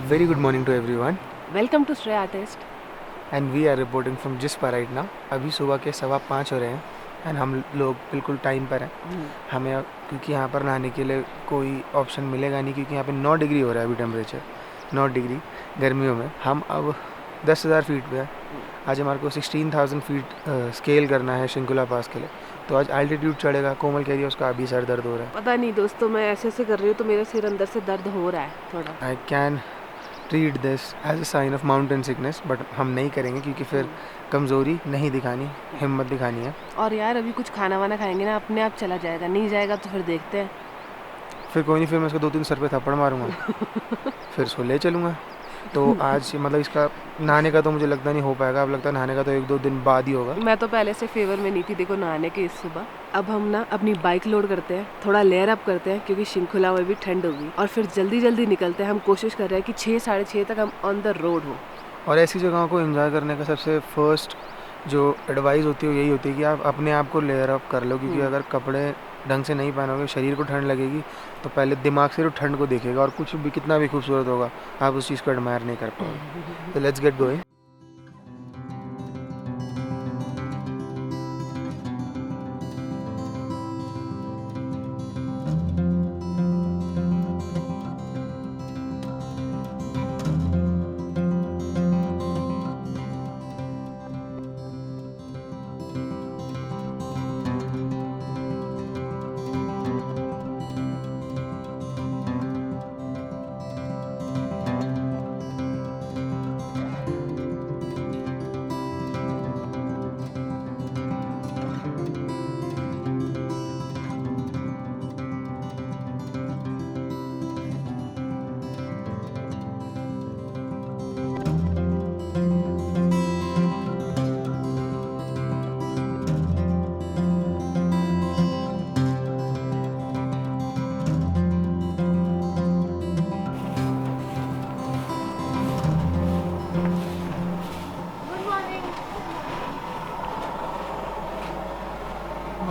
very good morning to everyone welcome to Shreya artist. and we are reporting from Jispa right now। अभी सुबह के 5:15 हो रहे हैं एंड हम लोग बिल्कुल टाइम पर हैं। हमें क्योंकि यहाँ पर नहाने के लिए कोई ऑप्शन मिलेगा नहीं, क्योंकि यहाँ पे 9 डिग्री हो रहा है अभी टेम्परेचर, 9 डिग्री गर्मियों में। हम अब 10,000 फीट पे हैं। आज हमारे को 16,000 फीट स्केल करना है शिंकुला पास के लिए, तो आज एल्टीट्यूड चढ़ेगा। कोमल कह रही है उसका अभी सर दर्द हो रहा है। पता नहीं दोस्तों, मैं ऐसे कर रही हूँ तो मेरे सिर अंदर से दर्द हो रहा है थोड़ा। I can treat this as a sign of mountain sickness, but हम नहीं करेंगे क्योंकि फिर कमज़ोरी नहीं दिखानी, हिम्मत दिखानी है। और यार अभी कुछ खाना वाना खाएंगे ना, अपने आप चला जाएगा। नहीं जाएगा तो फिर देखते हैं। फिर कोई नहीं, फिर मैं इसको 2-3 सर पे थप्पड़ मारूंगा फिर इसको ले चलूँगा। तो आज मतलब इसका नहाने का तो मुझे लगता नहीं हो पाएगा। अब लगता है नहाने का तो 1-2 दिन बाद ही होगा। मैं तो पहले से फेवर में नहीं थी देखो नहाने के इस सुबह। अब हम ना अपनी बाइक लोड करते हैं, थोड़ा लेयर अप करते हैं क्योंकि शिंकुला में भी ठंड होगी, और फिर जल्दी जल्दी निकलते हैं। हम कोशिश कर रहे हैं कि 6-6:30 तक हम ऑन द रोड हो। और ऐसी जगहों को एंजॉय करने का सबसे फर्स्ट जो एडवाइस होती है यही होती है कि आप अपने आप को लेयर अप कर लो, क्योंकि अगर कपड़े ढंग से नहीं पहनोगे, शरीर को ठंड लगेगी, तो पहले दिमाग से तो ठंड को देखेगा, और कुछ भी कितना भी खूबसूरत होगा आप उस चीज़ को एडमायर नहीं कर पाओगे। तो लेट्स गेट गोइंग।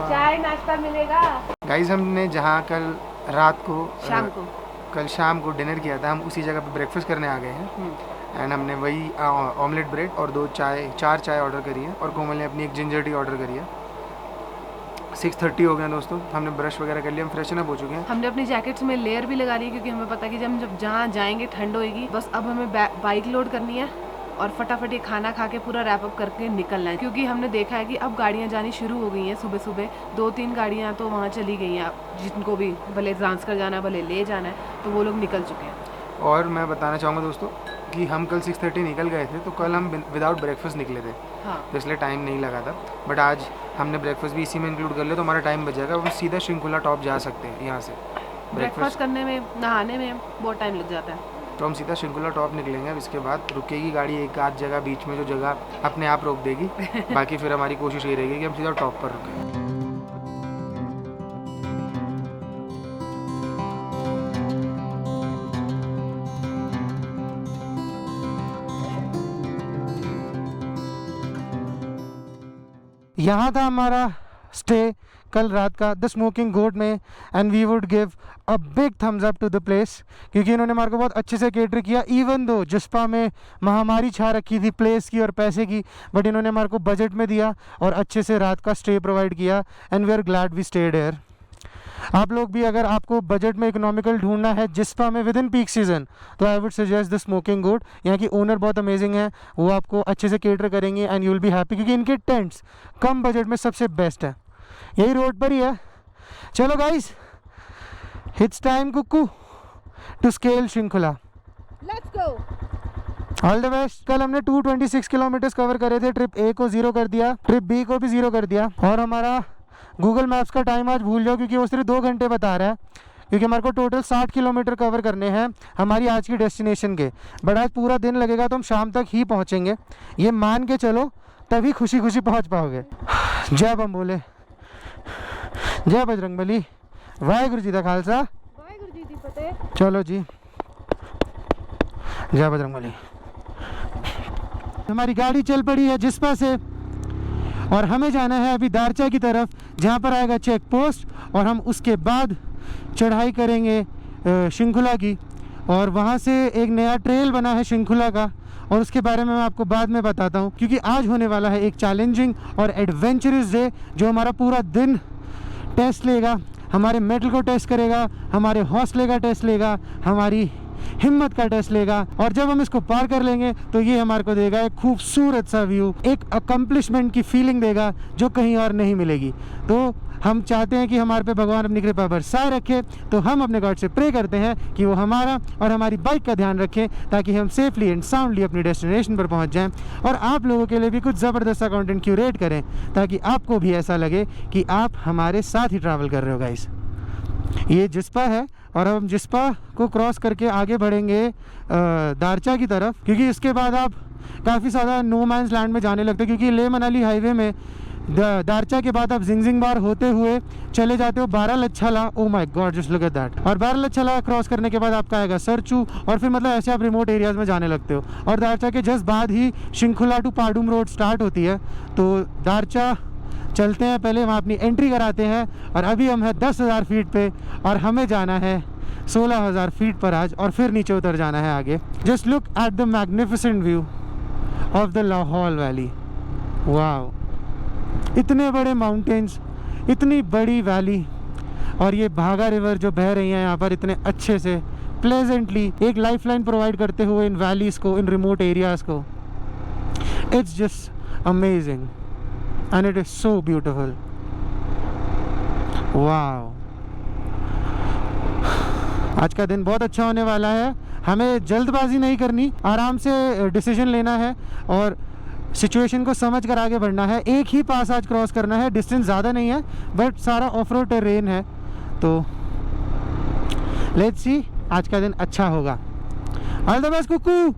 चाय नाश्ता मिलेगा गाइस, हमने जहाँ कल रात को शाम को कल शाम को डिनर किया था, हम उसी जगह पे ब्रेकफास्ट करने आ गए हैं। एंड हमने वही ऑमलेट ब्रेड और 4 चाय ऑर्डर करी है, और कोमल ने अपनी एक जिंजर टी ऑर्डर करी है। 6:30 हो गया दोस्तों, हमने ब्रश वगैरह कर लिया, हम फ्रेशन अप हो चुके हैं। हमने अपनी जैकेट्स में लेयर भी लगा ली है क्योंकि हमें पता है कि जब जहाँ जाएंगे ठंड होएगी। बस अब हमें बाइक लोड करनी है और फटाफट ये खाना खा के पूरा रैप अप करके निकलना है, क्योंकि हमने देखा है कि अब गाड़ियाँ जानी शुरू हो गई हैं। सुबह सुबह 2-3 गाड़ियाँ तो वहाँ चली गई हैं। जिनको भी भले ट्रांसफर जाना है, भले ले जाना है, तो वो लोग निकल चुके हैं। और मैं बताना चाहूँगा दोस्तों कि हम कल 6:30 निकल गए थे, तो कल हम विदाउट ब्रेकफास्ट निकले थे। हाँ, तो इसलिए टाइम नहीं लगा था। बट आज हमने ब्रेकफास्ट भी इसी में इंक्लूड कर लिया, तो हमारा टाइम बच जाएगा। हम सीधा शिंकुला टॉप जा सकते हैं यहाँ से। ब्रेकफास्ट करने में, नहाने में बहुत टाइम लग जाता है। तो हम सीधा शिंकुला टॉप निकलेंगे। अब इसके बाद रुकेगी गाड़ी एक आध जगह बीच में, जो जगह अपने आप रोक देगी। बाकी फिर हमारी कोशिश ये रहेगी कि हम सीधा टॉप पर रुकें। यहाँ था हमारा स्टे कल रात का, द स्मोकिंग गोट में। And we would give a big thumbs up to the place, क्योंकि इन्होंने हमारे को बहुत अच्छे से केटर किया। इवन दो जिस्पा में महामारी छा रखी थी प्लेस की और पैसे की, बट इन्होंने हमारे को बजट में दिया और अच्छे से रात का स्टे प्रोवाइड किया। And we are glad we stayed here. आप लोग भी अगर आपको बजट में इकोनॉमिकल ढूंढना है जिस्पा में विद इन पीक सीजन, तो I would suggest the smoking goat. यहाँ की ओनर बहुत अमेजिंग है, वो आपको अच्छे से केटर करेंगे and you will be happy, क्योंकि इनके टेंट्स कम बजट में सबसे बेस्ट है। यही रोड पर ही है। चलो guys, it's time Kukku to scale Shinkula. Let's go. All the best. कल हमने 226 किलोमीटर कवर करे थे। ट्रिप ए को 0 कर दिया, ट्रिप बी को भी 0 कर दिया, और हमारा गूगल मैप्स का टाइम आज भूल जाओ, क्योंकि वो सिर्फ 2 घंटे बता रहा है, क्योंकि हमारे को टोटल 60 किलोमीटर कवर करने हैं हमारी आज की डेस्टिनेशन के। बट आज पूरा दिन लगेगा, तो हम शाम तक ही पहुँचेंगे, ये मान के चलो, तभी खुशी खुशी पहुँच पाओगे। जय बम बोले, जय बजरंगबली, वाहेगुरु जी दा खालसा, वाहेगुरु जी दी फतेह। चलो जी, जय बजरंगबली। हमारी गाड़ी चल पड़ी है जिस्पा से, और हमें जाना है अभी दारचा की तरफ, जहाँ पर आएगा चेक पोस्ट, और हम उसके बाद चढ़ाई करेंगे शिंकुला की। और वहाँ से एक नया ट्रेल बना है शृंखला का, और उसके बारे में मैं आपको बाद में बताता हूँ, क्योंकि आज होने वाला है एक चैलेंजिंग और एडवेंचरस डे जो हमारा पूरा दिन टेस्ट लेगा, हमारे मेटल को टेस्ट करेगा, हमारे हौसले का टेस्ट लेगा, हमारी हिम्मत का टेस्ट लेगा। और जब हम इसको पार कर लेंगे तो ये हमारे को देगा एक खूबसूरत सा व्यू, एक अकम्पलिशमेंट की फीलिंग देगा जो कहीं और नहीं मिलेगी। तो हम चाहते हैं कि हमारे पे भगवान अपनी कृपा बरसाए रखे, तो हम अपने गॉड से प्रे करते हैं कि वो हमारा और हमारी बाइक का ध्यान रखें, ताकि हम सेफली एंड साउंडली अपनी डेस्टिनेशन पर पहुंच जाएं, और आप लोगों के लिए भी कुछ ज़बरदस्त सा कंटेंट क्यूरेट करें, ताकि आपको भी ऐसा लगे कि आप हमारे साथ ही ट्रैवल कर रहे हो गाइस। ये जिस्पा है, और अब हम जिस्पा को क्रॉस करके आगे बढ़ेंगे दारचा की तरफ, क्योंकि इसके बाद आप काफ़ी ज़्यादा नो मैंस लैंड में जाने लगते हैं, क्योंकि लेह मनाली हाईवे में दारचा के बाद आप जिंगजिंगबार होते हुए चले जाते हो Baralachala. Oh my God, just look at that. और बारालच्छाला क्रॉस करने के बाद आपका आएगा सरचू, और फिर मतलब ऐसे आप रिमोट एरियाज़ में जाने लगते हो। और दारचा के जस्ट बाद ही शृंखला टू पाडुम रोड स्टार्ट होती है। तो दारचा चलते हैं, पहले वहाँ अपनी एंट्री कराते हैं, और अभी हम हैं 10,000 फीट पे, और हमें जाना है 16,000 फीट पर आज, और फिर नीचे उतर जाना है आगे। Just look at the magnificent view of the Lahaul valley. Wow, इतने बड़े माउंटेन्स, इतनी बड़ी वैली, और ये भागा रिवर जो बह रही है यहाँ पर इतने अच्छे से प्लेजेंटली, एक लाइफलाइन प्रोवाइड करते हुए इन वैलीज़ को, इन रिमोट एरियाज़ को। It's just amazing and it is so beautiful. wow, आज का दिन बहुत अच्छा होने वाला है। हमें जल्दबाजी नहीं करनी, आराम से डिसीजन लेना है और सिचुएशन को समझ कर आगे बढ़ना है। एक ही पास आज क्रॉस करना है, डिस्टेंस ज़्यादा नहीं है, बट सारा ऑफ रोड टेरेन है। तो लेट्स सी, आज का दिन अच्छा होगा। All the best Kuku.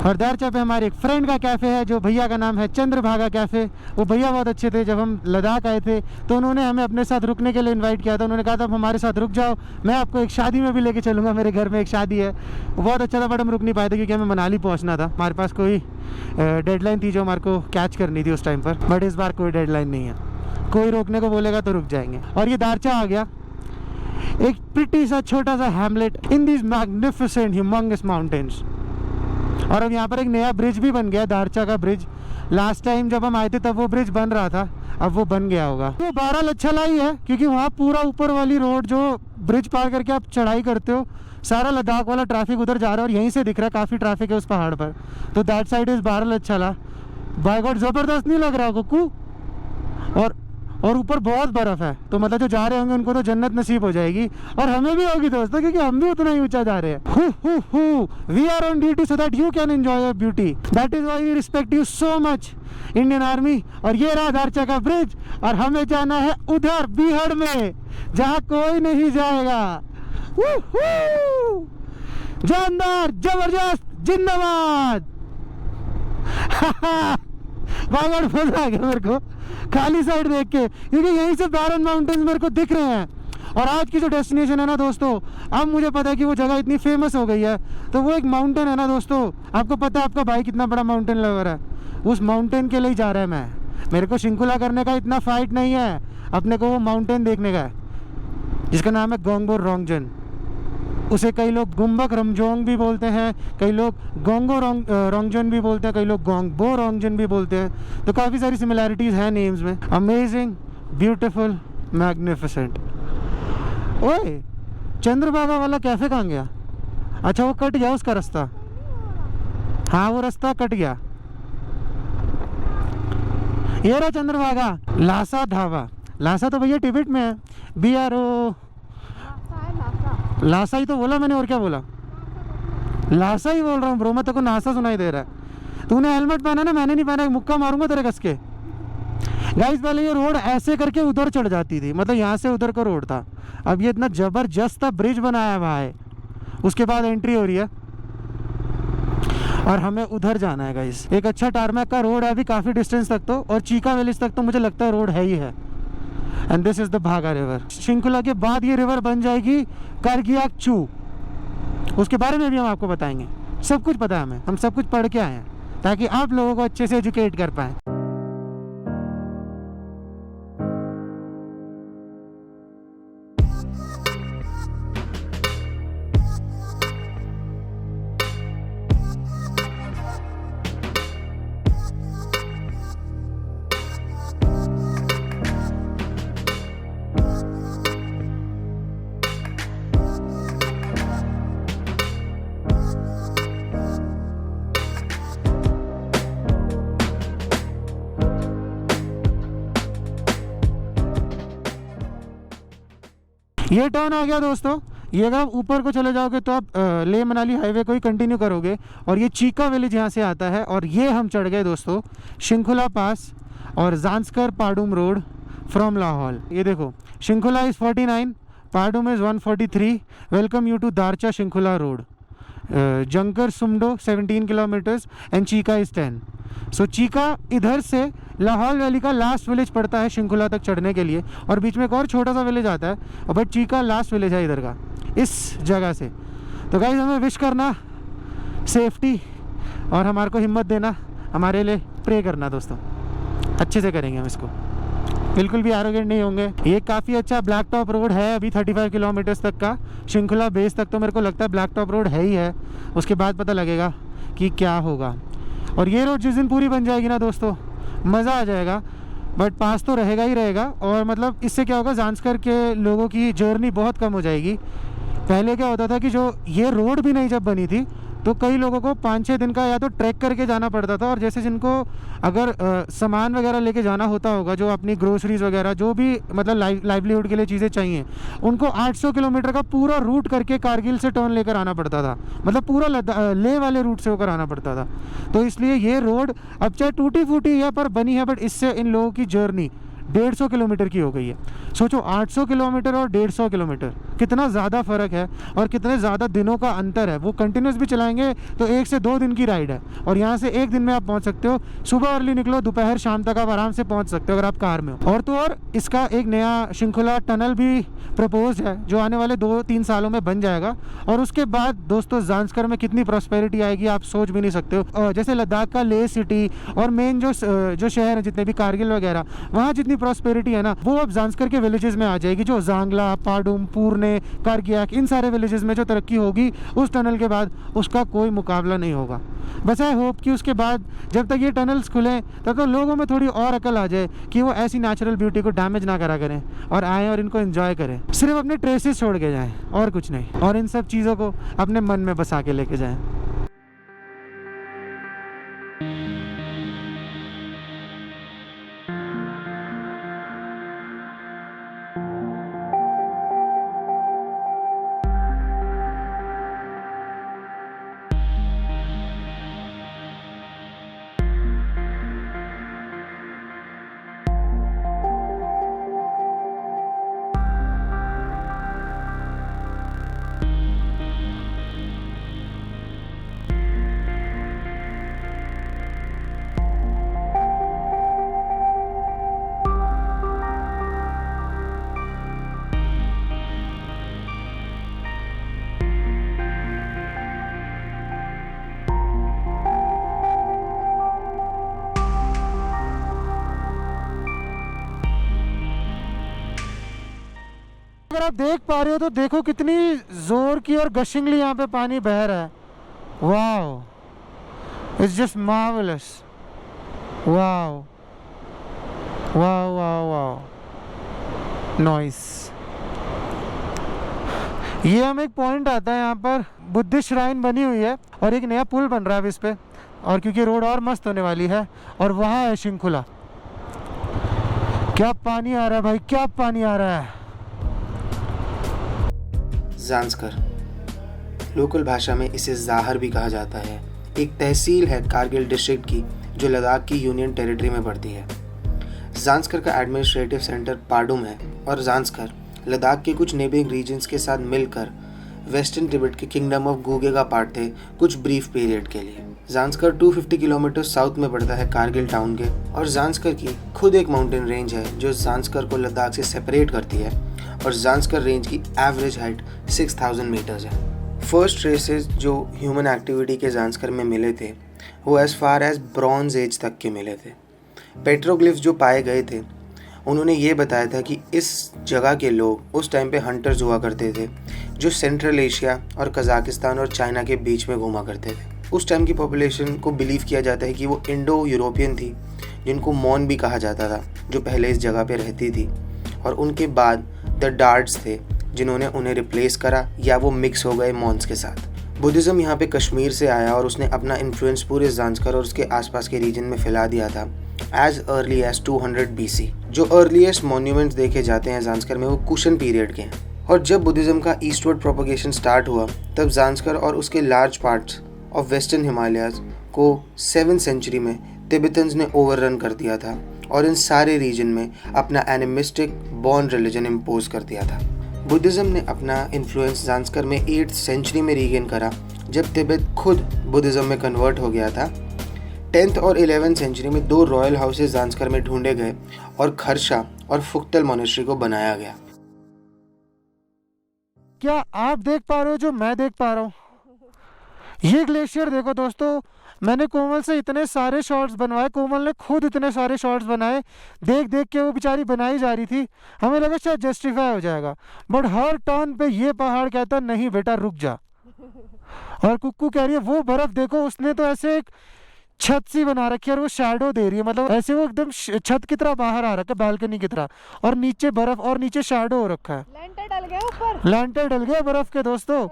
और दारचा पे हमारे एक फ्रेंड का कैफ़े है, जो भैया का नाम है चंद्रभागा कैफ़े। वो भैया बहुत अच्छे थे। जब हम लद्दाख आए थे तो उन्होंने हमें अपने साथ रुकने के लिए इनवाइट किया था। उन्होंने कहा था आप हमारे साथ रुक जाओ, मैं आपको एक शादी में भी लेके चलूँगा, मेरे घर में एक शादी है। वो बहुत अच्छा था, बट हम रुक नहीं पाए थे क्योंकि हमें मनाली पहुँचना था। हमारे पास कोई डेडलाइन थी जो हमारे को कैच करनी थी उस टाइम पर, बट इस बार कोई डेडलाइन नहीं है। कोई रोकने को बोलेगा तो रुक जाएंगे। और ये दारचा आ गया, एक प्रिटी सा छोटा सा Hamlet in this magnificent humongous mountains. और अब यहाँ पर एक नया ब्रिज भी बन गया, दारचा का ब्रिज। लास्ट टाइम जब हम आए थे तब वो ब्रिज बन रहा था, अब वो बन गया होगा। तो बारालच्छाला ही है, क्योंकि वहाँ पूरा ऊपर वाली रोड जो ब्रिज पार करके आप चढ़ाई करते हो, सारा लद्दाख वाला ट्रैफिक उधर जा रहा है, और यहीं से दिख रहा है काफ़ी ट्रैफिक है उस पहाड़ पर। तो that side is Baralachala. By God, ज़बरदस्त नहीं लग रहा कुकू? और ऊपर बहुत बर्फ़ है, तो मतलब जो जा रहे होंगे उनको तो जन्नत नसीब हो जाएगी, और हमें भी होगी दोस्तों, क्योंकि हम भी उतना ही ऊंचा जा रहे हैं। We are on duty so that you can enjoy your beauty. That is why we respect you so much, Indian Army. और ये रहा दारचा का ब्रिज, और हमें जाना है उधर बीहड़ में, जहाँ कोई नहीं जाएगा। जानदार, जबरदस्त, जिंदाबाद। बागड़ मजा आ गया मेरे को खाली साइड देख के, क्योंकि यहीं से बैरन माउंटेन्स मेरे को दिख रहे हैं। और आज की जो डेस्टिनेशन है ना दोस्तों, अब मुझे पता है कि वो जगह इतनी फेमस हो गई है, तो वो एक माउंटेन है ना दोस्तों। आपको पता है आपका भाई कितना बड़ा माउंटेन लवर है, उस माउंटेन के लिए जा रहा है मैं। मेरे को शृंखला करने का इतना फाइट नहीं है, अपने को वो माउंटेन देखने का है, जिसका नाम है गोंगबो रोंगजन। उसे कई लोग गुम्बक रमजोंग भी बोलते हैं, कई लोग गोंगो रोंगजन भी बोलते हैं, कई लोग गोंगबो रोंगजन भी बोलते हैं। तो काफ़ी सारी सिमिलैरिटीज़ हैं नेम्स में। Amazing, beautiful, magnificent. ओए, चंद्रभागा वाला कैफ़े कहाँ गया? अच्छा, वो कट गया उसका रास्ता। हाँ, वो रास्ता कट गया। ये रहा चंद्रभागा, लासा ढाबा। लासा तो भैया टिबेट में है। BRO लासा ही तो बोला मैंने, और क्या बोला? लासा ही बोल रहा हूँ ब्रो, मैं तेरे को नासा सुनाई दे रहा है। तूने हेलमेट पहना ना, मैंने नहीं पहना, मुक्का मारूंगा तेरे कस के। गाइस, पहले ये रोड ऐसे करके उधर चढ़ जाती थी, मतलब यहाँ से उधर का रोड था। अब ये इतना जबरदस्त सा ब्रिज बनाया हुआ है, उसके बाद एंट्री हो रही है, और हमें उधर जाना है गाइस। एक अच्छा टारमैक का रोड है अभी काफ़ी डिस्टेंस तक तो, और चीका वैलीज तक तो मुझे लगता है रोड है ही है। एंड दिस इज द भागा रिवर। शृंखला के बाद ये रिवर बन जाएगी करगियाक चू, उसके बारे में भी हम आपको बताएंगे। सब कुछ पता है हमें, हम सब कुछ पढ़ के आए हैं, ताकि आप लोगों को अच्छे से एजुकेट कर पाएँ। ये टर्न आ गया दोस्तों। ये अगर आप ऊपर को चले जाओगे तो आप लेह मनाली हाईवे को ही कंटिन्यू करोगे और ये चीका विलेज यहाँ से आता है। और ये हम चढ़ गए दोस्तों शिंकुला पास और ज़ांस्कर पाडुम रोड फ्रॉम लाहौल। ये देखो Shinkula is 49, Padum is 143। Welcome you to Darcha Shinkula road. Jankar Sumdo 17 kilometres and Chika is 10। So Chika इधर से लाहौल वैली का लास्ट विलेज पड़ता है शिंकुला तक चढ़ने के लिए, और बीच में एक और छोटा सा विलेज आता है, बट चीका लास्ट विलेज है इधर का इस जगह से। तो गाइस हमें विश करना सेफ्टी और हमारे को हिम्मत देना, हमारे लिए प्रे करना दोस्तों। अच्छे से करेंगे हम इसको, बिल्कुल भी एरोगेंट नहीं होंगे। ये काफ़ी अच्छा ब्लैक टॉप रोड है अभी 35 किलोमीटर्स तक का। शिंकुला बेस तक तो मेरे को लगता है ब्लैक टॉप रोड है ही है, उसके बाद पता लगेगा कि क्या होगा। और ये रोड जिस दिन पूरी बन जाएगी ना दोस्तों मज़ा आ जाएगा, बट पास तो रहेगा ही रहेगा। और मतलब इससे क्या होगा, ज़ांस्कर के लोगों की जर्नी बहुत कम हो जाएगी। पहले क्या होता था कि जो ये रोड भी नहीं जब बनी थी तो कई लोगों को 5-6 दिन का या तो ट्रैक करके जाना पड़ता था, और जैसे जिनको अगर सामान वगैरह लेके जाना होता होगा, जो अपनी ग्रोसरीज़ वगैरह जो भी मतलब लाइवलीहुड के लिए चीज़ें चाहिए, उनको 800 किलोमीटर का पूरा रूट करके कारगिल से टर्न लेकर आना पड़ता था। मतलब पूरा लेह वाले रूट से होकर आना पड़ता था। तो इसलिए ये रोड अब चाहे टूटी फूटी है पर बनी है, बट इससे इन लोगों की जर्नी 150 किलोमीटर की हो गई है। सोचो 800 किलोमीटर और 150 किलोमीटर कितना ज़्यादा फ़र्क है और कितने ज़्यादा दिनों का अंतर है। वो कंटिन्यूस भी चलाएंगे तो 1 से 2 दिन की राइड है, और यहाँ से 1 दिन में आप पहुँच सकते हो। सुबह अर्ली निकलो, दोपहर शाम तक आप आराम से पहुँच सकते हो अगर आप कार में हो। और तो और इसका एक नया शिंकुला टनल भी प्रपोज है जो आने वाले 2-3 सालों में बन जाएगा। और उसके बाद दोस्तों ज़ांस्कर में कितनी प्रॉस्पेरिटी आएगी आप सोच भी नहीं सकते हो। जैसे लद्दाख का लेह सिटी और मेन जो शहर है जितने भी कारगिल वगैरह, वहाँ जितनी प्रॉस्पेरिटी है ना वो अब ज़ांस्कर के विलेजेस में आ जाएगी। जो जांगला, पाडुम, पूर्णे, कारगियाक, इन सारे विलेजेस में जो तरक्की होगी उस टनल के बाद उसका कोई मुकाबला नहीं होगा। बस आई होप कि उसके बाद जब तक ये टनल्स खुलें तब तो लोगों में थोड़ी और अकल आ जाए कि वो ऐसी नेचुरल ब्यूटी को डैमेज ना करा करें और आएँ और इनको एंजॉय करें, सिर्फ अपने ट्रेसेस छोड़ के जाएँ और कुछ नहीं, और इन सब चीज़ों को अपने मन में बसा के लेके जाएँ। अगर आप देख पा रहे हो तो देखो कितनी जोर की और गशिंगली यहाँ पे पानी बह रहा है। Wow, it's just marvellous. Wow wow wow wow, noise. ये हम एक पॉइंट आता है, यहाँ पर बुद्धिस्ट श्राइन बनी हुई है और एक नया पुल बन रहा है इस पे, और क्योंकि रोड और मस्त होने वाली है। और वहाँ है शिंकुला। क्या पानी आ रहा है भाई, क्या पानी आ रहा है। ज़ांस्कर, लोकल भाषा में इसे ज़ाहर भी कहा जाता है, एक तहसील है कारगिल डिस्ट्रिक्ट की जो लद्दाख की यूनियन टेरिटरी में पड़ती है। ज़ांस्कर का एडमिनिस्ट्रेटिव सेंटर पाडुम है और ज़ांस्कर लद्दाख के कुछ नेबरिंग रीजन्स के साथ मिलकर वेस्टर्न तिब्बत के किंगडम ऑफ गुगे का पार्ट थे कुछ ब्रीफ पीरियड के लिए। ज़ांस्कर 250 किलोमीटर साउथ में पड़ता है कारगिल टाउन के, और ज़ांस्कर की खुद एक माउंटेन रेंज है जो ज़ांस्कर को लद्दाख से सेपरेट करती है, और ज़ांस्कर रेंज की एवरेज हाइट 6000 मीटर्स है। फर्स्ट ट्रेसेस जो ह्यूमन एक्टिविटी के ज़ांस्कर में मिले थे वो as far as bronze age तक के मिले थे। पेट्रोग्लिफ्स जो पाए गए थे उन्होंने ये बताया था कि इस जगह के लोग उस टाइम पे हंटर्स हुआ करते थे जो सेंट्रल एशिया और कज़ाकिस्तान और चाइना के बीच में घूमा करते थे। उस टाइम की पॉपुलेशन को बिलीव किया जाता है कि वो इंडो यूरोपियन थी, जिनको मॉन भी कहा जाता था, जो पहले इस जगह पे रहती थी, और उनके बाद द डार्ड्स थे जिन्होंने उन्हें रिप्लेस करा या वो मिक्स हो गए मॉन्स के साथ। बुद्धिज़्म यहाँ पे कश्मीर से आया और उसने अपना इन्फ्लुएंस पूरे ज़ांस्कर और उसके आसपास के रीजन में फैला दिया था एज अर्ली एज 200 BC। जो अर्लीस्ट मॉन्यूमेंट्स देखे जाते हैं ज़ांस्कर में वो कुशन पीरियड के हैं। और जब बुद्धिज़्म का ईस्टवर्ड प्रोपगेशन स्टार्ट हुआ तब ज़ांस्कर और उसके large parts of western Himalayas को 7th सेंचुरी में तिब्बतन्स ने ओवररन कर दिया था और इन सारे रीजन में अपना एनिमिस्टिक बॉर्न रिलीजन इम्पोज कर दिया था। बुद्धिज़्म ने अपना इन्फ्लुएंस ज़ांस्कर में 8th सेंचुरी में रीगेन करा जब तिब्बत खुद बुद्धिज़्म में कन्वर्ट हो गया था। 10th और 11th सेंचुरी में 2 रॉयल हाउसेस ज़ांस्कर में ढूंढे गए और खरशा और फुक्तल मोनेस्ट्री को बनाया गया। क्या आप देख पा रहे हो जो मैं देख पा रहा हूँ? ये ग्लेशियर देखो दोस्तों, मैंने कोमल से इतने सारे शॉट्स बनवाए, कोमल ने खुद इतने सारे शॉट्स बनाए, देख देख के वो बेचारी बनाई जा रही थी। हमें लगा शायद जस्टिफाई हो जाएगा, बट हर टर्न पे ये पहाड़ कहता नहीं बेटा रुक जा। और कुक्कू कह रही है वो बर्फ देखो, उसने तो ऐसे एक छत सी बना रखी है और वो शैडो दे रही है, मतलब ऐसे वो एकदम छत की तरह बाहर आ रखा है, बालकनी की तरह, और नीचे बर्फ और नीचे शैडो हो रखा है। लैंटर डल गया ऊपर, लैंटर डल गया बर्फ के दोस्तों।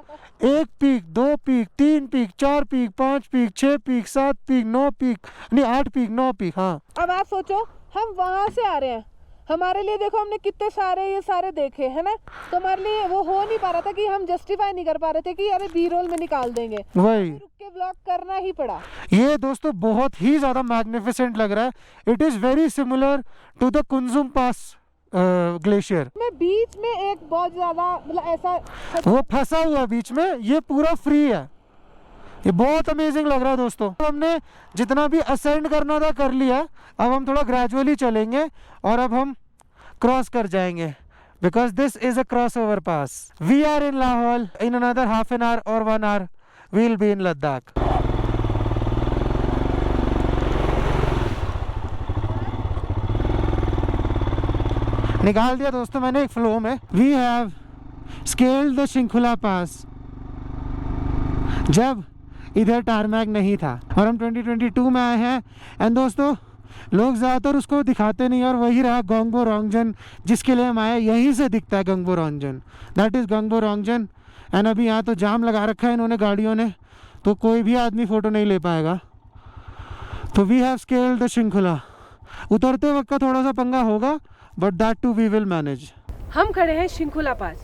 1 peak, 2 peak, 3 peak, 4 peak, 5 peak, 6 peak, 7 peak, 9 peak, नहीं 8 पीक, 9 पीक। हाँ अब आप सोचो हम वहां से आ रहे हैं, हमारे लिए देखो हमने कितने सारे ये सारे देखे है ना, तो हमारे लिए वो हो नहीं पा रहा था कि हम जस्टिफाई नहीं कर पा रहे थे कि अरे बी रोल में निकाल देंगे, वही रुक के ब्लॉग करना ही पड़ा। ये दोस्तों बहुत ही ज्यादा मैग्निफिसेंट लग रहा है। It is very similar to the Kunzum pass glacier. में बीच में एक बहुत ज्यादा मतलब ऐसा वो फंसा हुआ बीच में, ये पूरा फ्री है। ये बहुत अमेजिंग लग रहा है दोस्तों। तो हमने जितना भी असेंड करना था कर लिया, अब हम थोड़ा ग्रेजुअली चलेंगे और अब हम क्रॉस कर जाएंगे, because this is a cross over pass. We are in Lahaul, in another half an hour और 1 hour we will be in Ladakh. निकाल दिया दोस्तों मैंने एक फ्लो में। We have scaled the Shinkula pass जब इधर टारमैक नहीं था, और हम 2022 में आए हैं। एंड दोस्तों लोग ज़्यादातर उसको दिखाते नहीं, और वही रहा गंगबो रोंगजन जिसके लिए हम आए। यहीं से दिखता है गंगबो रोंगजन, दैट इज़ गंगबो रोंगजन। एंड अभी यहाँ तो जाम लगा रखा है इन्होंने गाड़ियों ने, तो कोई भी आदमी फ़ोटो नहीं ले पाएगा। तो we have scaled the Shinkula. उतरते वक्त का थोड़ा सा पंगा होगा, but that too we will manage. हम खड़े हैं शिंखुला पास,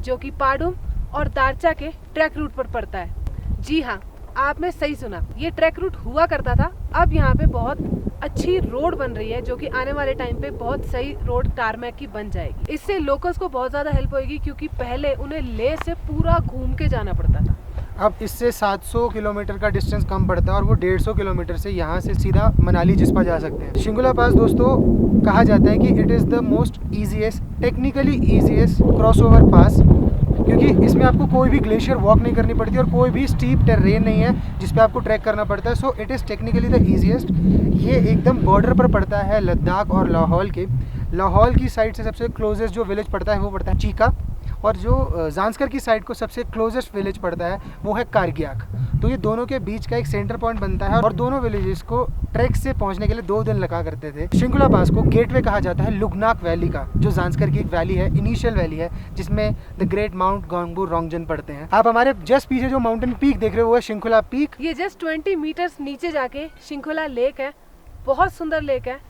जो कि पाडुम और दारचा के ट्रैक रूट पर पड़ता है। जी हाँ, आपने सही सुना, ये ट्रैक रूट हुआ करता था। अब यहाँ पे बहुत अच्छी रोड बन रही है, जो कि आने वाले टाइम पे बहुत सही रोड टारमैक की बन जाएगी। इससे लोकल्स को बहुत ज़्यादा हेल्प होगी, क्योंकि पहले उन्हें लेह से पूरा घूम के जाना पड़ता था। अब इससे 700 किलोमीटर का डिस्टेंस कम पड़ता है, और वो 150 किलोमीटर से यहाँ से सीधा मनाली जिस्पा जा सकते हैं। शिंगुला पास दोस्तों कहा जाता है कि it is the most easiest, technically easiest cross over pass, क्योंकि इसमें आपको कोई भी ग्लेशियर वॉक नहीं करनी पड़ती और कोई भी स्टीप टेरेन नहीं है जिस पे आपको ट्रैक करना पड़ता है। So it is technically the easiest. ये एकदम बॉर्डर पर पड़ता है लद्दाख और लाहौल के। लाहौल की साइड से सबसे क्लोजेस्ट जो विलेज पड़ता है वो पड़ता है चीका, और जो ज़ांस्कर की साइड को सबसे क्लोजेस्ट विलेज पड़ता है वो है कारगियाक। तो ये दोनों के बीच का एक सेंटर पॉइंट बनता है, और दोनों विलेजेस को ट्रैक से पहुंचने के लिए 2 दिन लगा करते थे। शिंकुला पास को गेटवे कहा जाता है लुगनाक वैली का, जो ज़ांस्कर की एक वैली है, इनिशियल वैली है, जिसमें द ग्रेट माउंट गंगबो रोंगजन पड़ते हैं। आप हमारे जस्ट पीछे जो माउंटेन पीक देख रहे हो वो है शिंकुला पीक। ये जस्ट 20 मीटर्स नीचे जाके शिंकुला लेक है, बहुत सुंदर लेक है,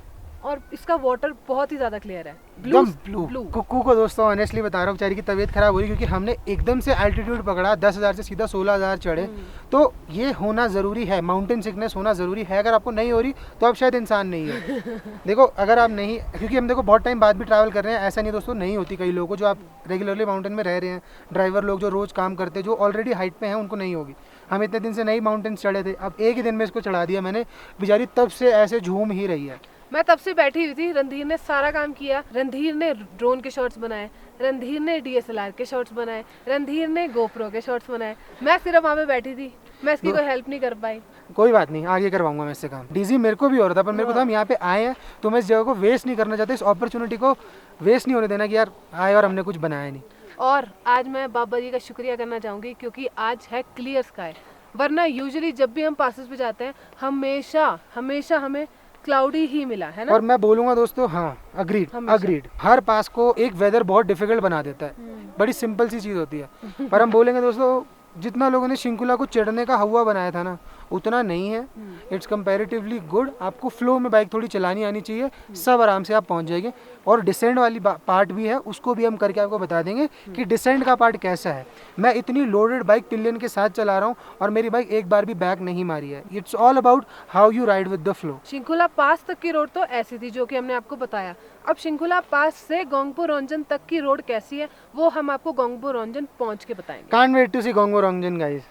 और इसका वाटर बहुत ही ज़्यादा क्लियर है, ब्लू। कुक्कू को दोस्तों ऑनेस्टली बता रहा हूँ, बेचारी की तबीयत खराब हो रही, क्योंकि हमने एकदम से एल्टीट्यूड पकड़ा, 10,000 से सीधा 16,000 चढ़े। तो ये होना ज़रूरी है, माउंटेन सिकनेस होना ज़रूरी है। अगर आपको नहीं हो रही तो आप शायद इंसान नहीं है। देखो अगर आप नहीं, क्योंकि हम देखो बहुत टाइम बाद भी ट्रैवल कर रहे हैं, ऐसा नहीं दोस्तों नहीं होती कई लोगों को, जो आप रेगुलरली माउंटेन में रह रहे हैं, ड्राइवर लोग जो रोज़ काम करते हैं, जो ऑलरेडी हाइट पे हैं, उनको नहीं होगी। हम इतने दिन से नई माउंटेन चढ़े थे, अब एक ही दिन में इसको चढ़ा दिया मैंने। बेचारी तब से ऐसे झूम ही रही है। मैं तब से बैठी हुई थी, रणधीर ने सारा काम किया। रणधीर ने ड्रोन के शॉट्स बनाए, रणधीर ने DSLR के शॉट्स बनाए, रणधीर ने GoPro के शॉट्स बनाए। मैं सिर्फ वहाँ पे बैठी थी, मैं इसकी कोई हेल्प नहीं कर पाई। कोई बात नहीं, आगे करवाऊंगा मैं इससे काम। डीजी मेरे को भी हो रहा था, पर मेरे को तो हम यहाँ पे आए हैं, तो मैं इस जगह को वेस्ट नहीं करना चाहता, इस अपॉर्चुनिटी को वेस्ट नहीं होने देना कि यार आए और हमने कुछ बनाया नहीं। और आज मैं बाबा जी का शुक्रिया करना चाहूँगी, क्योंकि आज है क्लियर स्काई, वरना यूजुअली जब भी हम पासेस पे जाते हैं हमेशा हमें क्लाउडी ही मिला है ना। और मैं बोलूंगा दोस्तों, हाँ अग्रीड, हर पास को एक वेदर बहुत डिफिकल्ट बना देता है, बड़ी सिंपल सी चीज़ होती है। पर हम बोलेंगे दोस्तों, जितना लोगों ने शिंकुला को चढ़ने का हवा बनाया था ना, उतना नहीं है, इट्स कंपैरेटिवली गुड। आपको फ्लो में बाइक थोड़ी चलानी आनी चाहिए, सब आराम से आप पहुंच जाएंगे। और डिसेंट वाली पार्ट भी है, उसको भी हम करके आपको बता देंगे कि डिसेंट का पार्ट कैसा है। मैं इतनी लोडेड बाइक पिलियन के साथ चला रहा हूँ और मेरी बाइक एक बार भी बैक नहीं मारी है। It's all about how you ride with the flow. Shinkula pass तक की रोड तो ऐसी थी जो कि हमने आपको बताया। अब शिंकुला पास से गोंगपो रंजन तक की रोड कैसी है वो हम आपको गोंगपो रंजन पहुंच के बताएंगे। Can't wait to see Gonbo Rangjon guys.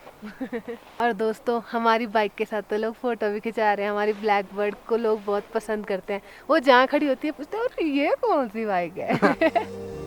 और दोस्तों हमारी बाइक के साथ तो लोग फोटो भी खिंचा रहे हैं। हमारी ब्लैक बर्ड को लोग बहुत पसंद करते हैं। वो जहाँ खड़ी होती है पूछते हैं अरे ये कौन सी बाइक है।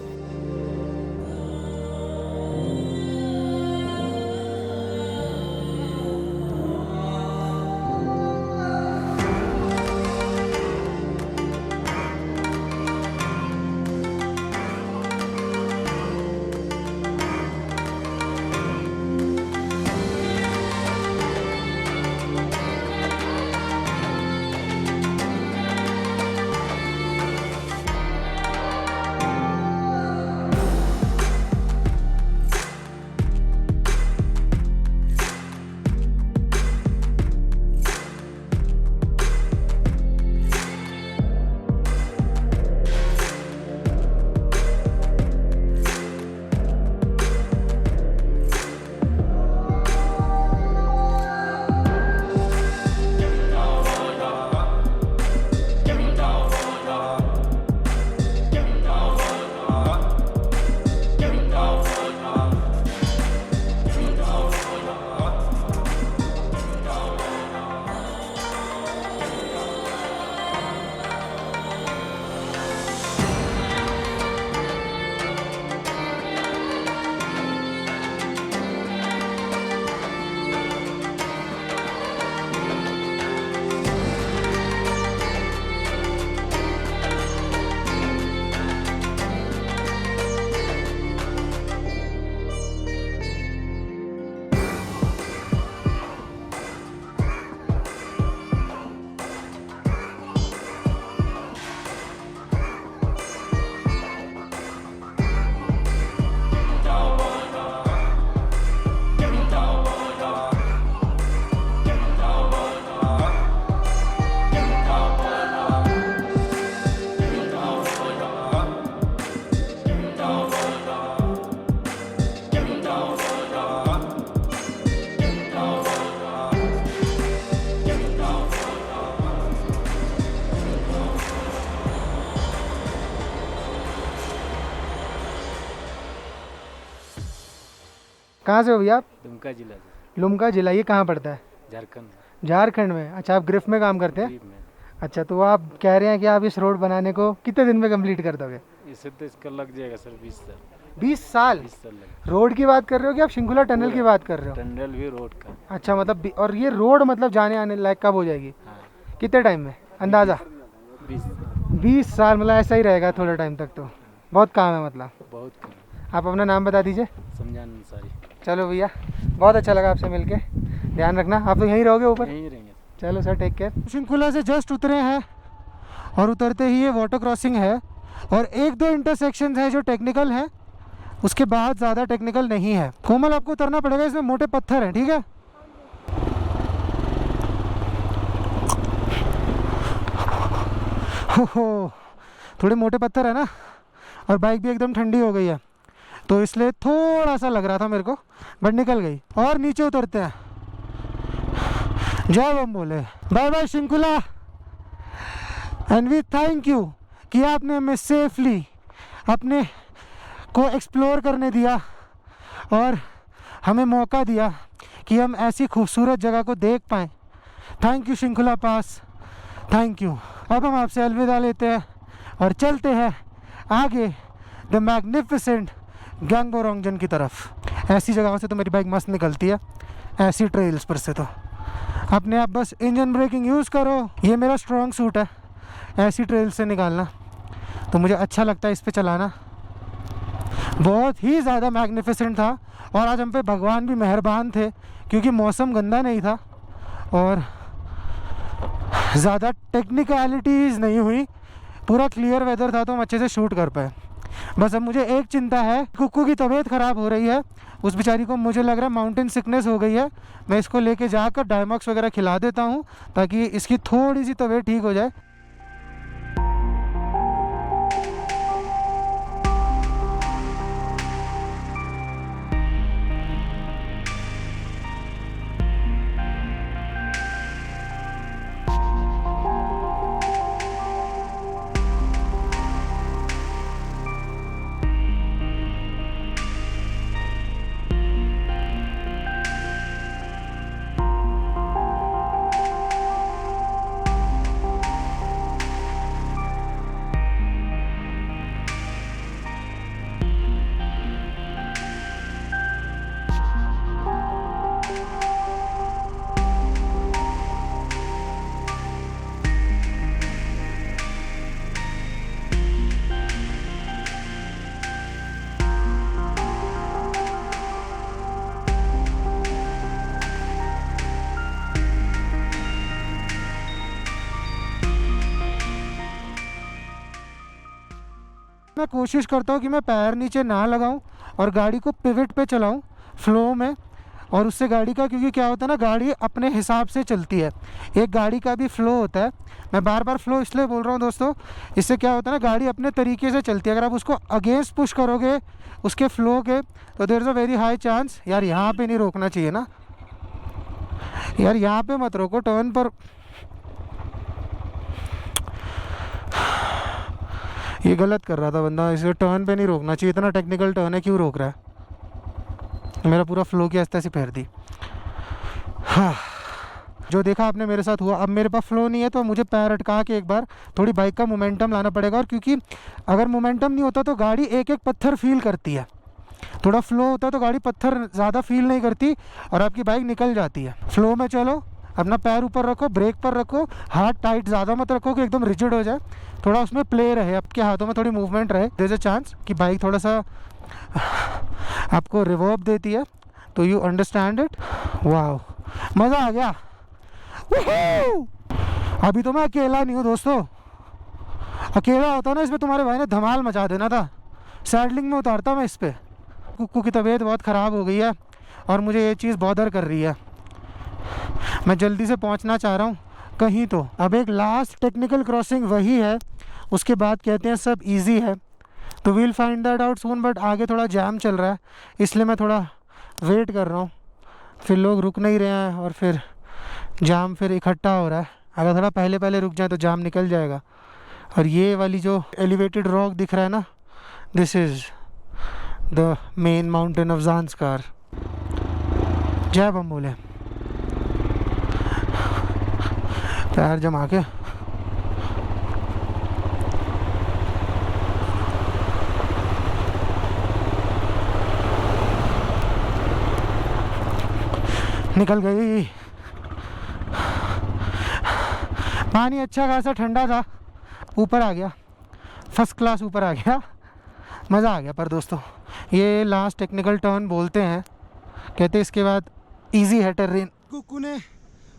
कहाँ से हो भैया आप? दुमका जिला से, लुमका जिला, ये कहाँ पड़ता है? झारखंड झारखंड में। अच्छा, आप ग्रिफ में काम करते हैं? में। अच्छा, तो आप कह रहे हैं कि आप इस रोड बनाने को कितने दिन में कंप्लीट कर दोगे? इससे तो इसका लग जाएगा सर 20 साल। 20 साल? 20 साल लग। रोड की बात कर रहे हो कि आप शिंकुला टनल की बात कर रहे हो? टनल भी रोड का। अच्छा, मतलब और ये रोड मतलब जाने आने लायक कब हो जाएगी? हाँ, कितने टाइम में अंदाज़ा? 20 साल, मतलब ऐसा ही रहेगा थोड़े टाइम तक तो। बहुत काम है मतलब। बहुत कम। आप अपना नाम बता दीजिए। समझान अंसारी। चलो भैया, बहुत अच्छा लगा आपसे मिलके। ध्यान रखना, आप तो यहीं रहोगे ऊपर? यहीं रहेंगे। चलो सर, टेक केयर। शिंकुला से जस्ट उतरे हैं और उतरते ही ये वाटर क्रॉसिंग है और एक दो इंटरसेक्शन है जो टेक्निकल है, उसके बाद ज़्यादा टेक्निकल नहीं है। कोमल, आपको उतरना पड़ेगा, इसमें मोटे पत्थर हैं, ठीक है? हो, थोड़े मोटे पत्थर है ना, और बाइक भी एकदम ठंडी हो गई है तो इसलिए थोड़ा सा लग रहा था मेरे को, बट निकल गई। और नीचे उतरते हैं। जय बम Bhole. Bye bye Shinkula, and we thank you कि आपने हमें सेफली अपने को एक्सप्लोर करने दिया और हमें मौका दिया कि हम ऐसी खूबसूरत जगह को देख पाएँ। Thank you Shinkula pass, thank you. अब हम आपसे अलविदा लेते हैं और चलते हैं आगे द मैग्निफिसेंट गोंगपो रंजन की तरफ। ऐसी जगहों से तो मेरी बाइक मस्त निकलती है, ऐसी ट्रेल्स पर से तो। अपने आप बस इंजन ब्रेकिंग यूज़ करो, ये मेरा स्ट्रॉन्ग सूट है, ऐसी ट्रेल से निकालना तो मुझे अच्छा लगता है इस पे चलाना। बहुत ही ज़्यादा मैग्निफिसेंट था और आज हम पे भगवान भी मेहरबान थे क्योंकि मौसम गंदा नहीं था और ज़्यादा टेक्निकलिटीज़ नहीं हुई, पूरा क्लियर वेदर था तो हम अच्छे से शूट कर पाए। बस अब मुझे एक चिंता है, कुक्कू की तबीयत ख़राब हो रही है, उस बेचारी को मुझे लग रहा है माउंटेन सिकनेस हो गई है। मैं इसको लेके जाकर डायमॉक्स वगैरह खिला देता हूँ ताकि इसकी थोड़ी सी तबीयत ठीक हो जाए। मैं कोशिश करता हूँ कि मैं पैर नीचे ना लगाऊं और गाड़ी को पिवट पे चलाऊं फ्लो में, और उससे गाड़ी का, क्योंकि क्या होता है ना, गाड़ी अपने हिसाब से चलती है, एक गाड़ी का भी फ्लो होता है। मैं बार बार फ्लो इसलिए बोल रहा हूँ दोस्तों, इससे क्या होता है ना, गाड़ी अपने तरीके से चलती है। अगर आप उसको अगेंस्ट पुश करोगे उसके फ्लो के, तो there is a very high chance. यार यहाँ पे नहीं रोकना चाहिए ना यार, यहाँ पे मत रोको, टर्न पर। ये गलत कर रहा था बंदा, इसे टर्न पे नहीं रोकना चाहिए, इतना टेक्निकल टर्न है, क्यों रोक रहा है। मेरा पूरा फ्लो की आस्ते से फेर दी। हाँ, जो देखा आपने मेरे साथ हुआ। अब मेरे पास फ्लो नहीं है तो मुझे पैर अटका के एक बार थोड़ी बाइक का मोमेंटम लाना पड़ेगा, और क्योंकि अगर मोमेंटम नहीं होता तो गाड़ी एक एक पत्थर फील करती है, थोड़ा फ्लो होता है तो गाड़ी पत्थर ज़्यादा फील नहीं करती और आपकी बाइक निकल जाती है। फ्लो में चलो, अपना पैर ऊपर रखो, ब्रेक पर रखो, हाथ टाइट ज़्यादा मत रखो कि एकदम रिजिड हो जाए, थोड़ा उसमें प्ले रहे, आपके हाथों में थोड़ी मूवमेंट रहे। देयर इज अ चांस कि बाइक थोड़ा सा आपको रिवर्ब देती है, तो यू अंडरस्टैंड इट। वाह, मज़ा आ गया। अभी तो मैं अकेला नहीं हूँ दोस्तों, अकेला होता ना इसमें तुम्हारे भाई ने धमाल मचा देना था, सैडलिंग में उतारता मैं इस पर। कुक्कू की तबीयत बहुत ख़राब हो गई है और मुझे ये चीज़ बॉदर कर रही है, मैं जल्दी से पहुंचना चाह रहा हूं कहीं तो। अब एक लास्ट टेक्निकल क्रॉसिंग वही है, उसके बाद कहते हैं सब इजी है, तो we'll find that out soon. But आगे थोड़ा जैम चल रहा है, इसलिए मैं थोड़ा वेट कर रहा हूं, फिर लोग रुक नहीं रहे हैं और फिर जाम फिर इकट्ठा हो रहा है। अगर थोड़ा पहले पहले रुक जाए तो जाम निकल जाएगा। और ये वाली जो एलिवेटेड रॉक दिख रहा है ना, this is the main mountain of Zanskar. जय बम बोले, पैर जमा के। निकल गई। पानी अच्छा खासा ठंडा था, ऊपर आ गया, फर्स्ट क्लास ऊपर आ गया, मज़ा आ गया। पर दोस्तों ये लास्ट टेक्निकल टर्न बोलते हैं, कहते हैं इसके बाद इजी है टेरेन। कुक्कू ने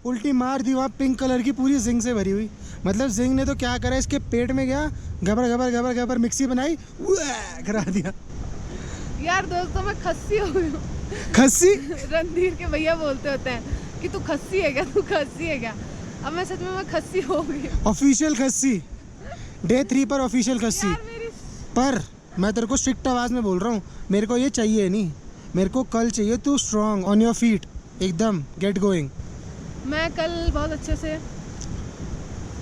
उल्टी मार दी वहाँ, पिंक कलर की पूरी जिंक से भरी हुई। मतलब जिंक ने तो क्या करा, इसके पेट में गया, गबर गबर गबर गबर मिक्सी बनाई, करा दिया। यार दोस्तों मैं खस्सी हो गई हूँ। खस्सी? रणधीर के भैया बोलते होते हैं कि तू खस्सी है क्या, तू खस्सी है क्या। अब मैं सच में मैं खस्सी हो गई। ऑफिशियल खस्सी, डे 3 पर ऑफिशियल खस्सी। पर मैं तेरे को स्ट्रिक्ट आवाज़ में बोल रहा हूँ, मेरे को ये चाहिए नहीं, मेरे को कल चाहिए तू स्ट्रॉन्ग ऑन योर फीट, एकदम गेट गोइंग। मैं कल बहुत अच्छे से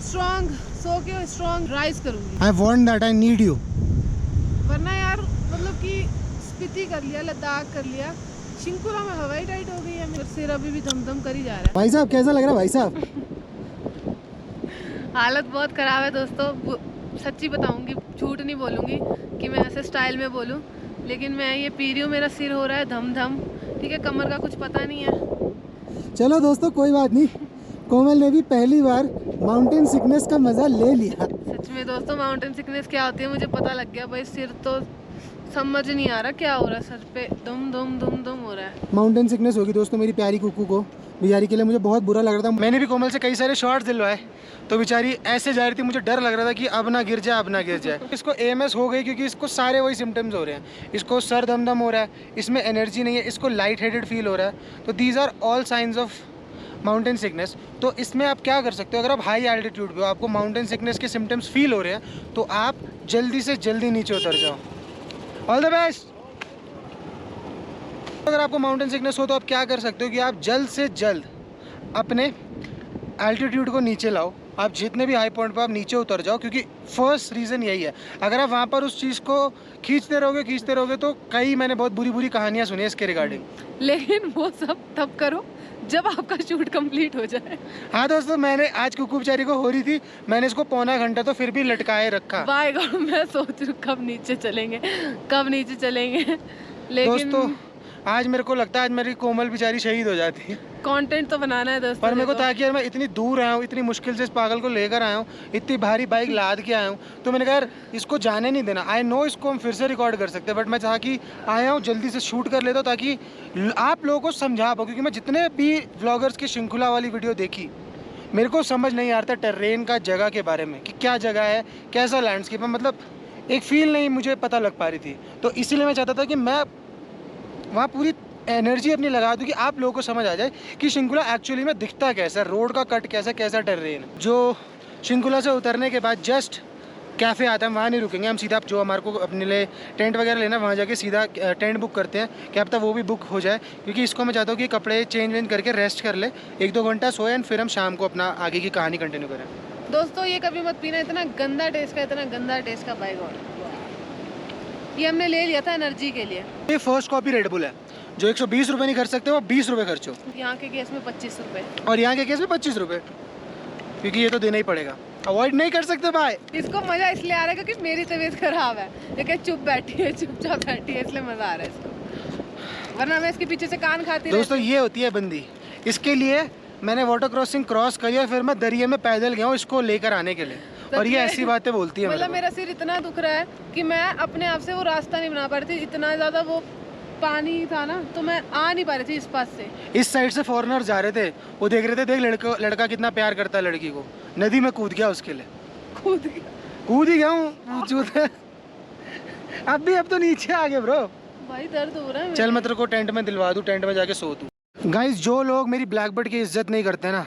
स्ट्रॉन्ग सो के स्ट्रॉन्ग राइज करूँगी। I want that, I need you. वरना यार मतलब कि स्पीति कर लिया, लद्दाख कर लिया, शिंकुरा में हवाई टाइट हो गई है, मेरा सिर अभी भी धम कर ही जा रहा है। भाई साहब कैसा लग रहा है भाई साहब? हालत बहुत ख़राब है दोस्तों, सच्ची बताऊंगी, झूठ नहीं बोलूँगी कि मैं ऐसे स्टाइल में बोलूँ, लेकिन मैं ये पी रही हूँ, मेरा सिर हो रहा है धम। ठीक है, कमर का कुछ पता नहीं है। चलो दोस्तों कोई बात नहीं, कोमल ने भी पहली बार माउंटेन सिकनेस का मज़ा ले लिया। सच में दोस्तों माउंटेन सिकनेस क्या होती है मुझे पता लग गया भाई, सिर तो समझ नहीं आ रहा क्या हो रहा है, सर पे दुम हो रहा है। माउंटेन सिकनेस होगी दोस्तों मेरी प्यारी कुक्कू को, बेचारी के लिए मुझे बहुत बुरा लग रहा था। मैंने भी कोमल से कई सारे शॉट्स दिलवाए, तो बेचारी ऐसे जा रही थी, मुझे डर लग रहा था कि अब ना गिर जाए, अब ना गिर जाए। इसको AMS हो गई क्योंकि इसको सारे वही सिम्टम्स हो रहे हैं। इसको सर दम हो रहा है, इसमें एनर्जी नहीं है, इसको लाइट हेडेड फील हो रहा है। तो these are all signs of mountain sickness. तो इसमें आप क्या कर सकते हो, अगर आप हाई एल्टीट्यूड पे हो, आपको माउंटेन सिकनेस के सिम्टम्स फील हो रहे हैं, तो आप जल्दी से जल्दी नीचे उतर जाओ। All the best. अगर आपको माउंटेन सिकनेस हो तो आप क्या कर सकते हो कि आप जल्द से जल्द अपने एल्टीट्यूड को नीचे लाओ। आप जितने भी हाई पॉइंट पर आप नीचे उतर जाओ, क्योंकि फर्स्ट रीज़न यही है। अगर आप वहाँ पर उस चीज़ को खींचते रहोगे तो कई मैंने बहुत बुरी बुरी कहानियाँ सुनी है इसके रिगार्डिंग। लेकिन वो सब तब करो जब आपका शूट कंप्लीट हो जाए। हाँ दोस्तों, मैंने आज कुकू बेचारी को हो रही थी, मैंने इसको पौना घंटा तो फिर भी लटकाए रखा। बाय गॉड, मैं सोच रही हूँ कब नीचे चलेंगे। लेकिन दोस्तों आज मेरे को लगता है आज मेरी कोमल बेचारी शहीद हो जाती है। कंटेंट तो बनाना है दोस्तों। पर मेरे को था कि यार मैं इतनी दूर आया हूँ, इतनी मुश्किल से इस पागल को लेकर आया हूँ, इतनी भारी बाइक लाद के आया हूँ, तो मैंने कहा यार इसको जाने नहीं देना। आई नो इसको हम फिर से रिकॉर्ड कर सकते हैं, बट मैं चाहा कि आया हूँ जल्दी से शूट कर लेता हूँ ताकि आप लोगों को समझा पाऊँ। क्योंकि मैं जितने भी व्लॉगर्स की श्रृंखला वाली वीडियो देखी, मेरे को समझ नहीं आ रहा था टेरेन का जगह के बारे में कि क्या जगह है, कैसा लैंडस्केप है, मतलब एक फील नहीं मुझे पता लग पा रही थी। तो इसीलिए मैं चाहता था कि मैं वहाँ पूरी एनर्जी अपनी लगा दूँ कि आप लोगों को समझ आ जाए कि शिंकुला एक्चुअली में दिखता कैसा है, रोड का कट कैसा टेरेन। जो शिंकुला से उतरने के बाद जस्ट कैफ़े आता है, वहाँ नहीं रुकेंगे हम, सीधा जो हमारे को अपने लिए टेंट वगैरह लेना वहाँ जाके सीधा टेंट बुक करते हैं। क्या पता वो भी बुक हो जाए, क्योंकि इसको मैं चाहता हूँ कि कपड़े चेंज करके रेस्ट कर ले, 1-2 घंटा सोए, एंड फिर हम शाम को अपना आगे की कहानी कंटिन्यू करें। दोस्तों ये कभी मत पीना, इतना गंदा टेस्ट का बाय गॉड। ये हमने ले लिया था एनर्जी के लिए। ये फर्स्ट कॉपी रेड बुल है, जो 120 रुपये नहीं खर्च सकते वो 20 रुपये खर्चो, यहाँ के केस में 25 रुपये, और यहाँ के केस में 25 रुपये, क्योंकि ये तो देना ही पड़ेगा, अवॉइड नहीं कर सकते भाई। इसको मजा इसलिए आ रहा है क्योंकि मेरी तबीयत खराब है, लेकिन चुपचाप बैठी है, इसलिए मजा आ रहा है इसको, वरना मैं इसके पीछे से कान खाती दोस्तों ये होती है बंदी। इसके लिए मैंने वाटर क्रॉसिंग क्रॉस करी और फिर मैं दरिया में पैदल गया हूँ इसको लेकर आने के लिए, और ये ऐसी बातें बोलती है। मतलब मेरा सिर इतना दुख रहा है कि मैं अपने आप से वो रास्ता नहीं बना पा रही थी, इतना ज़्यादा वो पानी था ना, तो मैं आ नहीं पा रही थी इस पास से। इस साइड से फॉरेनर जा रहे थे, वो देख रहे थे, देख लड़का कितना प्यार करता है लड़की को, नदी में कूद गया उसके लिए, कूद ही गया हूँ। अब तो नीचे आ गए ब्रो, भाई दर्द हो रहा है। चल मैं तेरे को टेंट में दिलवा दूँ, टेंट में जाके सो तू। गाइस जो लोग मेरी ब्लैकबर्ड की इज्जत नहीं करते ना,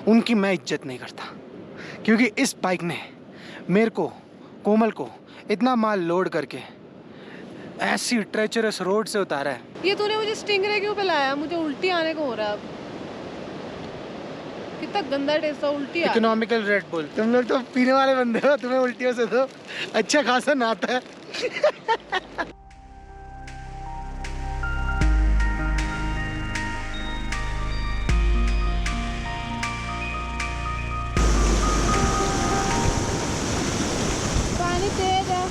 उनकी मैं इज्जत नहीं करता, क्योंकि इस बाइक ने मेरे को, कोमल को, इतना माल लोड करके ऐसी ट्रेचरस रोड से उतारा है। ये तूने मुझे स्टिंगरे क्यों पिलाया? मुझे उल्टी आने को हो रहा है अब। कितना गंदा टेस्ट था, उल्टी आ। Economical red bull. तुम लोग तो पीने वाले बंदे हो, तुम्हें उल्टियों से तो अच्छा खासा नाता है। पानी तेज है।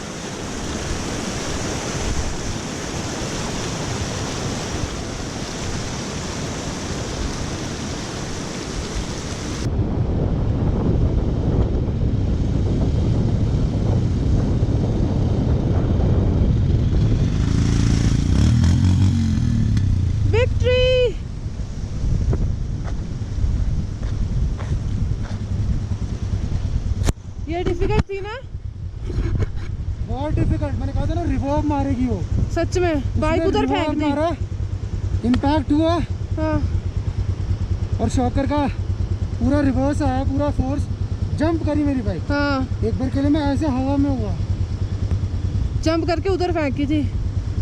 ये डिफिकल्ट थी ना, बहुत डिफिकल्ट। मैंने कहा था ना रिवॉल्व मारेगी वो, सच में। बाइक उधर फेंक दी, इम्पैक्ट हुआ। हाँ। और शॉकर का पूरा रिवर्स आया, पूरा फोर्स, जंप करी मेरी बाइक। हाँ, एक बार के लिए मैं ऐसे हवा में हुआ, जंप करके उधर फेंकी थी।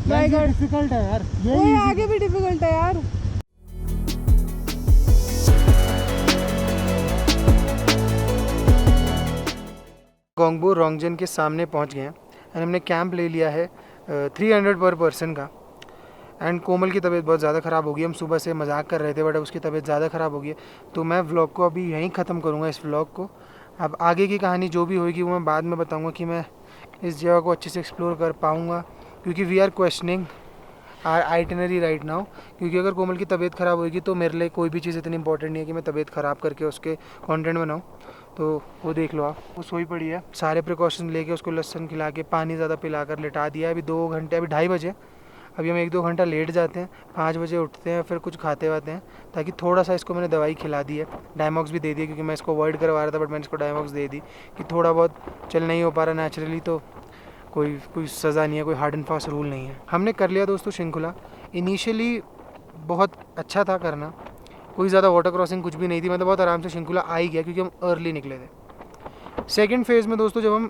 बाय गॉड, डिफिकल्ट है यार ये आगे भी डिफिकल्ट है यार। गोंगबो रोंगजन के सामने पहुंच गए हैं, एंड हमने कैंप ले लिया है 300 पर पर्सन का। एंड कोमल की तबीयत बहुत ज़्यादा ख़राब हो गई। हम सुबह से मजाक कर रहे थे, बट उसकी तबीयत ज़्यादा ख़राब हो गई है, तो मैं व्लॉग को अभी यहीं ख़त्म करूँगा, इस व्लॉग को। अब आगे की कहानी जो भी होगी वो मैं बाद में बताऊँगा कि मैं इस जगह को अच्छे से एक्सप्लोर कर पाऊँगा, क्योंकि we are questioning our itinerary right now. क्योंकि अगर कोमल की तबीयत ख़राब होगी तो मेरे लिए कोई भी चीज़ इतनी इंपॉर्टेंट नहीं है कि मैं तबीयत ख़राब करके उसके कंटेंट बनाऊँ। तो वो देख लो आप, वो सोई पड़ी है। सारे प्रिकॉशन लेके उसको लहसुन खिला के पानी ज़्यादा पिला कर लिटा दिया है। अभी 2 घंटे, अभी 2:30 बजे, अभी हम 1-2 घंटा लेट जाते हैं, 5 बजे उठते हैं, फिर कुछ खाते वाते हैं, ताकि थोड़ा सा इसको मैंने दवाई खिला दी है, डायमॉक्स भी दे दिया, क्योंकि मैं इसको अवॉइड करवा रहा था, बट मैंने इसको डायमॉक्स दे दी कि थोड़ा बहुत चल नहीं हो पा रहा नेचुरली तो कोई सज़ा नहीं है, कोई हार्ड एंड फास्ट रूल नहीं है। हमने कर लिया दोस्तों शृंखला। इनिशियली बहुत अच्छा था करना, कोई ज़्यादा वाटर क्रॉसिंग कुछ भी नहीं थी, मतलब बहुत आराम से शृंखला आ ही गया, क्योंकि हम अर्ली निकले थे। सेकेंड फेज़ में दोस्तों जब हम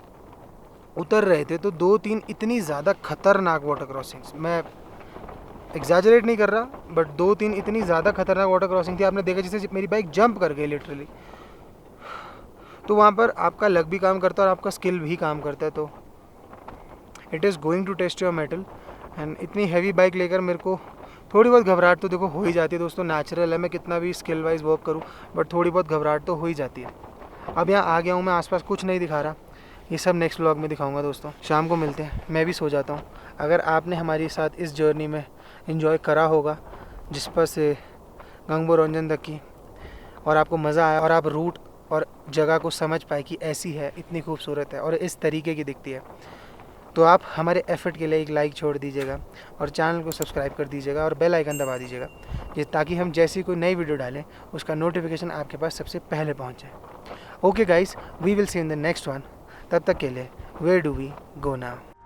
उतर रहे थे तो 2-3 इतनी ज़्यादा खतरनाक वाटर क्रॉसिंग्स, मैं एग्जैजरेट नहीं कर रहा, बट 2-3 इतनी ज़्यादा खतरनाक वाटर क्रॉसिंग थी, आपने देखा जैसे मेरी बाइक जंप कर गई लिटरली। तो वहाँ पर आपका लक भी काम करता है और आपका स्किल भी काम करता है, तो it is going to test your mettle. And इतनी हैवी बाइक लेकर मेरे को थोड़ी बहुत घबराहट तो देखो हो ही जाती है दोस्तों, नेचुरल है, मैं कितना भी स्किल वाइज वर्क करूँ बट थोड़ी बहुत घबराहट तो हो ही जाती है। अब यहाँ आ गया हूँ मैं, आसपास कुछ नहीं दिखा रहा, ये सब नेक्स्ट व्लॉग में दिखाऊंगा दोस्तों। शाम को मिलते हैं, मैं भी सो जाता हूँ। अगर आपने हमारे साथ इस जर्नी में एंजॉय करा होगा, जिस पर से गंगबो रंजन तक की, और आपको मज़ा आया और आप रूट और जगह को समझ पाए कि ऐसी है, इतनी खूबसूरत है और इस तरीके की दिखती है, तो आप हमारे एफर्ट के लिए एक लाइक छोड़ दीजिएगा और चैनल को सब्सक्राइब कर दीजिएगा और बेल आइकन दबा दीजिएगा, ये ताकि हम जैसी कोई नई वीडियो डालें उसका नोटिफिकेशन आपके पास सबसे पहले पहुंच जाए। Okay guys, we will see in the next one. तब तक के लिए where do we go now.